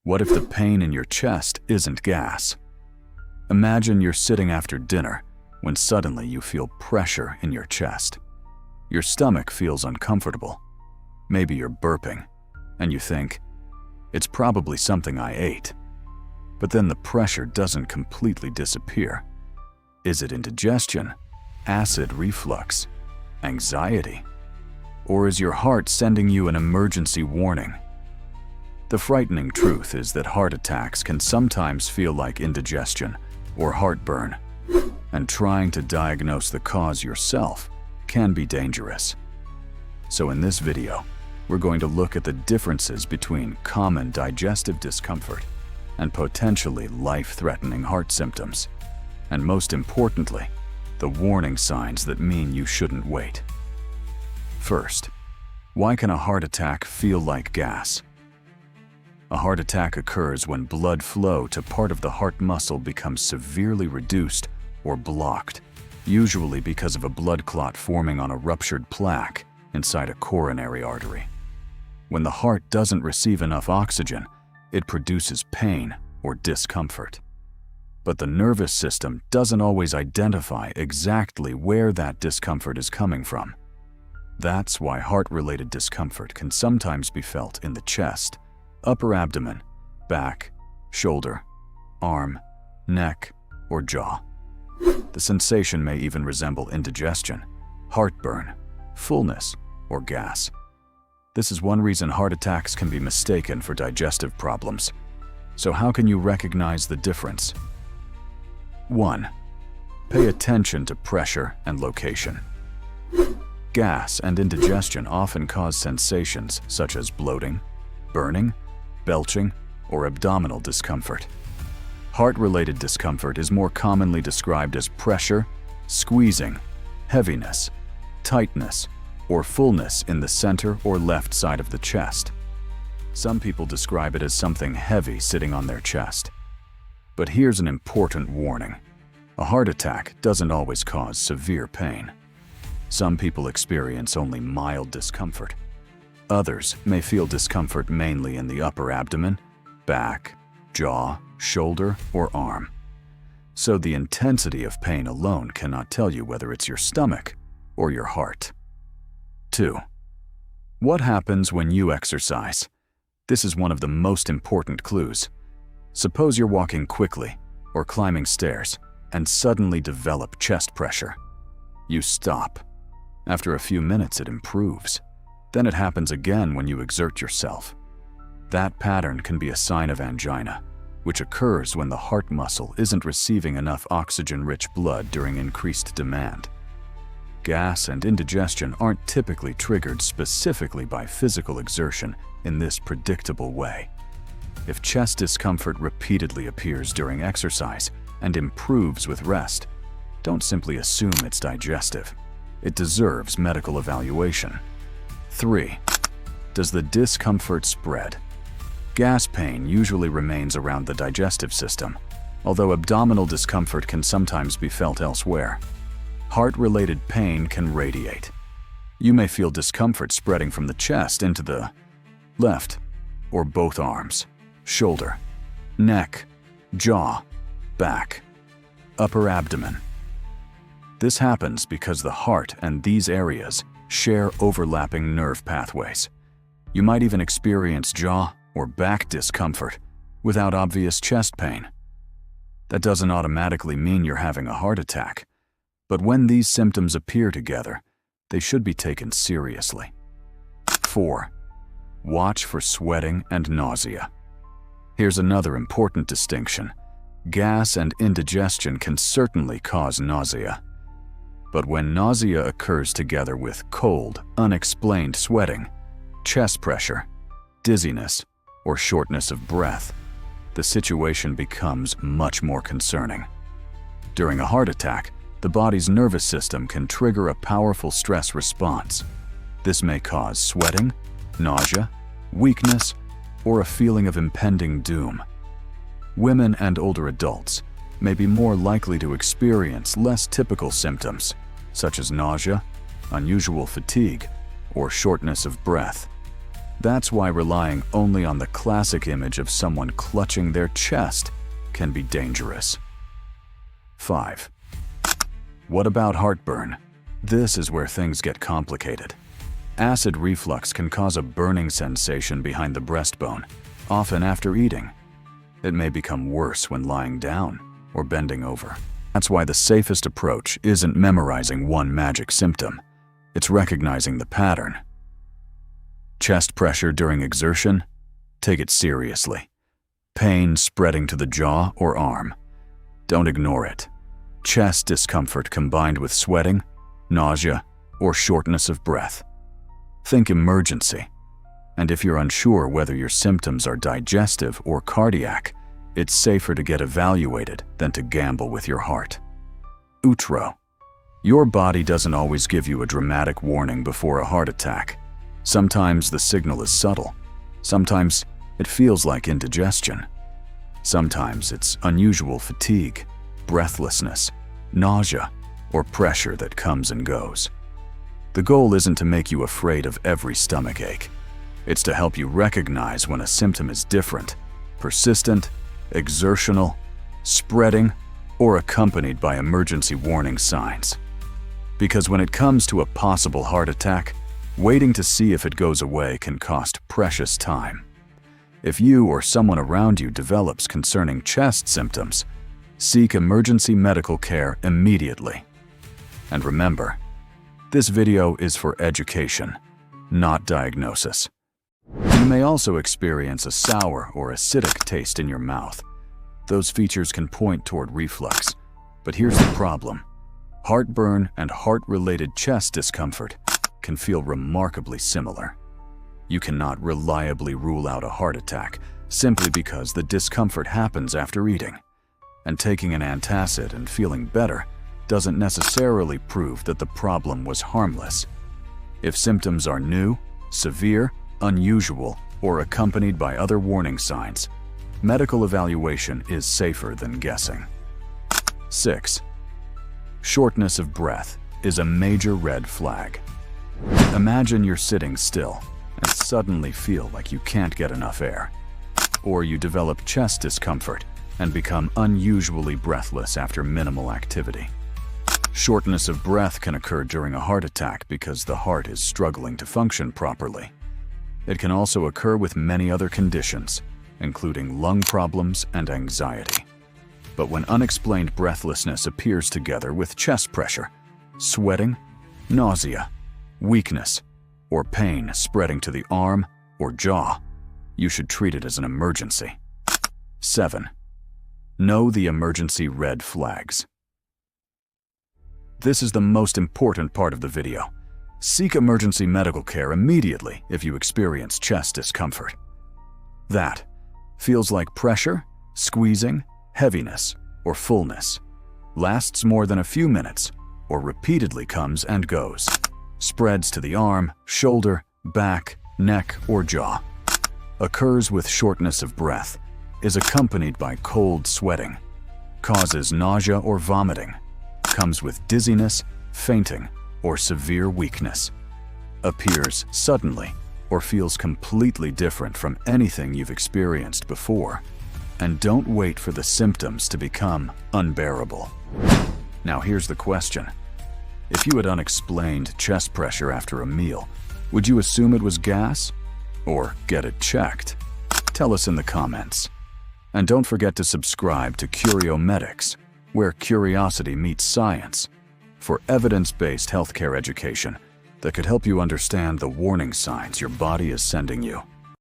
What if the pain in your chest isn't gas? Imagine you're sitting after dinner when suddenly you feel pressure in your chest. Your stomach feels uncomfortable. Maybe you're burping, and you think, it's probably something I ate. But then the pressure doesn't completely disappear. Is it indigestion, acid reflux, anxiety? Or is your heart sending you an emergency warning? The frightening truth is that heart attacks can sometimes feel like indigestion or heartburn, and trying to diagnose the cause yourself can be dangerous. So in this video, we're going to look at the differences between common digestive discomfort and potentially life-threatening heart symptoms, and most importantly, the warning signs that mean you shouldn't wait. First, why can a heart attack feel like gas? A heart attack occurs when blood flow to part of the heart muscle becomes severely reduced or blocked, usually because of a blood clot forming on a ruptured plaque inside a coronary artery. When the heart doesn't receive enough oxygen, it produces pain or discomfort. But the nervous system doesn't always identify exactly where that discomfort is coming from. That's why heart-related discomfort can sometimes be felt in the chest, upper abdomen, back, shoulder, arm, neck, or jaw. The sensation may even resemble indigestion, heartburn, fullness, or gas. This is one reason heart attacks can be mistaken for digestive problems. So how can you recognize the difference? 1. Pay attention to pressure and location. Gas and indigestion often cause sensations such as bloating, burning, belching, or abdominal discomfort. Heart-related discomfort is more commonly described as pressure, squeezing, heaviness, tightness, or fullness in the center or left side of the chest. Some people describe it as something heavy sitting on their chest. But here's an important warning. A heart attack doesn't always cause severe pain. Some people experience only mild discomfort. Others may feel discomfort mainly in the upper abdomen, back, jaw, shoulder, or arm. So the intensity of pain alone cannot tell you whether it's your stomach or your heart. 2. What happens when you exercise? This is one of the most important clues. Suppose you're walking quickly or climbing stairs and suddenly develop chest pressure. You stop. After a few minutes, it improves. Then it happens again when you exert yourself. That pattern can be a sign of angina, which occurs when the heart muscle isn't receiving enough oxygen-rich blood during increased demand. Gas and indigestion aren't typically triggered specifically by physical exertion in this predictable way. If chest discomfort repeatedly appears during exercise and improves with rest, don't simply assume it's digestive. It deserves medical evaluation. 3. Does the discomfort spread? Gas pain usually remains around the digestive system, although abdominal discomfort can sometimes be felt elsewhere. Heart-related pain can radiate. You may feel discomfort spreading from the chest into the left or both arms, shoulder, neck, jaw, back, upper abdomen. This happens because the heart and these areas share overlapping nerve pathways. You might even experience jaw or back discomfort without obvious chest pain. That doesn't automatically mean you're having a heart attack, but when these symptoms appear together, they should be taken seriously. 4. Watch for sweating and nausea. Here's another important distinction. Gas and indigestion can certainly cause nausea. But when nausea occurs together with cold, unexplained sweating, chest pressure, dizziness, or shortness of breath, the situation becomes much more concerning. During a heart attack, the body's nervous system can trigger a powerful stress response. This may cause sweating, nausea, weakness, or a feeling of impending doom. Women and older adults may be more likely to experience less typical symptoms, such as nausea, unusual fatigue, or shortness of breath. That's why relying only on the classic image of someone clutching their chest can be dangerous. 5. What about heartburn? This is where things get complicated. Acid reflux can cause a burning sensation behind the breastbone, often after eating. It may become worse when lying down or bending over. That's why the safest approach isn't memorizing one magic symptom. It's recognizing the pattern. Chest pressure during exertion? Take it seriously. Pain spreading to the jaw or arm? Don't ignore it. Chest discomfort combined with sweating, nausea, or shortness of breath? Think emergency. And if you're unsure whether your symptoms are digestive or cardiac, it's safer to get evaluated than to gamble with your heart. Outro. Your body doesn't always give you a dramatic warning before a heart attack. Sometimes the signal is subtle. Sometimes it feels like indigestion. Sometimes it's unusual fatigue, breathlessness, nausea, or pressure that comes and goes. The goal isn't to make you afraid of every stomach ache. It's to help you recognize when a symptom is different, persistent, exertional, spreading, or accompanied by emergency warning signs. Because when it comes to a possible heart attack, waiting to see if it goes away can cost precious time. If you or someone around you develops concerning chest symptoms, seek emergency medical care immediately. And remember, this video is for education, not diagnosis. You may also experience a sour or acidic taste in your mouth. Those features can point toward reflux. But here's the problem. Heartburn and heart-related chest discomfort can feel remarkably similar. You cannot reliably rule out a heart attack simply because the discomfort happens after eating. And taking an antacid and feeling better doesn't necessarily prove that the problem was harmless. If symptoms are new, severe, unusual, or accompanied by other warning signs, medical evaluation is safer than guessing. 6. Shortness of breath is a major red flag. Imagine you're sitting still and suddenly feel like you can't get enough air. Or you develop chest discomfort and become unusually breathless after minimal activity. Shortness of breath can occur during a heart attack because the heart is struggling to function properly. It can also occur with many other conditions, including lung problems and anxiety. But when unexplained breathlessness appears together with chest pressure, sweating, nausea, weakness, or pain spreading to the arm or jaw, you should treat it as an emergency. 7. Know the emergency red flags. This is the most important part of the video. Seek emergency medical care immediately if you experience chest discomfort. That feels like pressure, squeezing, heaviness, or fullness, lasts more than a few minutes, or repeatedly comes and goes, spreads to the arm, shoulder, back, neck, or jaw, occurs with shortness of breath, is accompanied by cold sweating, causes nausea or vomiting, comes with dizziness, fainting, or severe weakness, appears suddenly, or feels completely different from anything you've experienced before. And don't wait for the symptoms to become unbearable. Now here's the question. If you had unexplained chest pressure after a meal, would you assume it was gas? Or get it checked? Tell us in the comments. And don't forget to subscribe to Curiomedix, where curiosity meets science, for evidence-based healthcare education that could help you understand the warning signs your body is sending you.